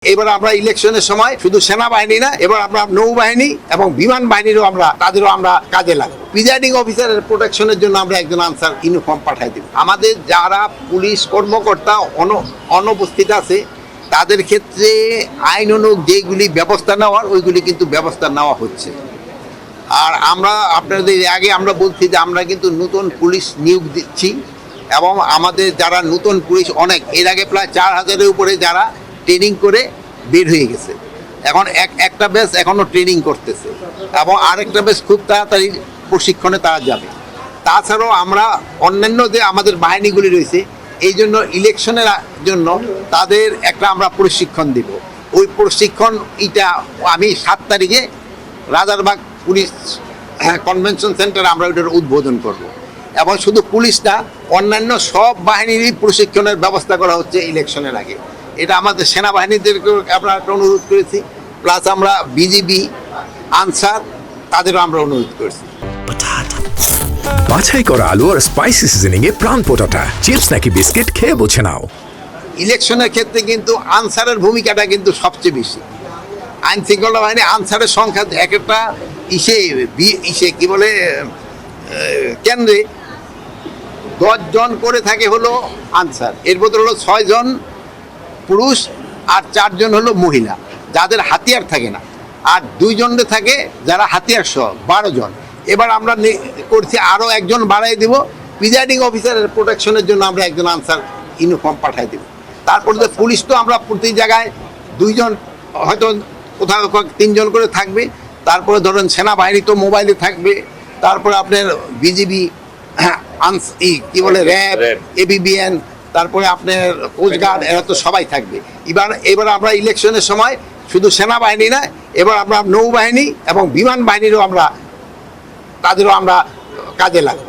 এবার আমরা ইলেকশনের সময় শুধু সেনাবাহিনী না, এবার আমরা নৌবাহিনী এবং বিমান বাহিনীরও তাদেরও আমরা কাজে লাগাবো। প্রিজাইডিং অফিসারের প্রোটেকশনের জন্য আমরা একজন আনসার ইউনিফর্ম পাঠাই দিব। আমাদের যারা পুলিশ কর্মকর্তা অনুপস্থিত আছে তাদের ক্ষেত্রে আইন অনুযায়ী যেগুলি ব্যবস্থা নেওয়ার ওইগুলি কিন্তু ব্যবস্থা নেওয়া হচ্ছে। আর আমরা আপনাদের আগে আমরা বলছি যে আমরা কিন্তু নতুন পুলিশ নিয়োগ দিচ্ছি এবং আমাদের যারা নতুন পুলিশ অনেক এর আগে প্রায় 4000-এর উপরে যারা ট্রেনিং করে বের হয়ে গেছে। এখন একটা ব্যাচ এখনও ট্রেনিং করতেছে এবং আরেকটা ব্যাচ খুব তাড়াতাড়ি প্রশিক্ষণে তারা যাবে। তাছাড়াও আমরা অন্যান্য যে আমাদের বাহিনীগুলি রয়েছে এই জন্য ইলেকশনের জন্য তাদের একটা আমরা প্রশিক্ষণ দিব। ওই প্রশিক্ষণ আমি 7 তারিখে রাজারবাগ পুলিশ কনভেনশন সেন্টারে আমরা ওইটার উদ্বোধন করব। এবং শুধু পুলিশ না, অন্যান্য সব বাহিনীরই প্রশিক্ষণের ব্যবস্থা করা হচ্ছে ইলেকশনের আগে। এটা আমাদের সেনাবাহিনীদেরকেও আমরা একটা অনুরোধ করেছি, প্লাস আমরা বিজিবি আনসার তাদেরও আমরা অনুরোধ করেছি। বাছাই করা আলু আর স্পাইসি সিজনিং এ প্রাণ পোটাটা চিপস নাকি বিস্কিট খেয়ে বোঝে নাও। ইলেকশনের ক্ষেত্রে কিন্তু আনসারের ভূমিকাটা কিন্তু সবচেয়ে বেশি। আইন শৃঙ্খলা বাহিনী আনসারের সংখ্যা এক একটা কি বলে কেন্দ্রে 10 জন করে থাকে হলো আনসার, এর বদলে হলো 6 জন পুরুষ আর 4 জন হলো মহিলা যাদের হাতিয়ার থাকে না, আর 2 জন থাকে যারা হাতিয়ার সহ 12 জন। এবার আমরা করছি আরও একজন বাড়াই দিব। প্রিজাইডিং অফিসারের প্রোটেকশনের জন্য আমরা একজন আনসার ইউনিফর্ম পাঠাই দেব। তারপরে যে পুলিশ তো আমরা প্রতি জায়গায় 2 জন, হয়তো কোথাও 3 জন করে থাকবে। তারপরে ধরেন সেনাবাহিনী তো মোবাইলে থাকবে, তারপরে আপনার বিজিবি কি বলে র্যাব, এবিবিএন, তারপরে আপনার কোস্টগার্ড, এরা তো সবাই থাকবে। এবার আমরা ইলেকশনের সময় শুধু সেনাবাহিনী না, এবার আমরা নৌবাহিনী এবং বিমান বাহিনীরও তাদেরও আমরা কাজে লাগাবো।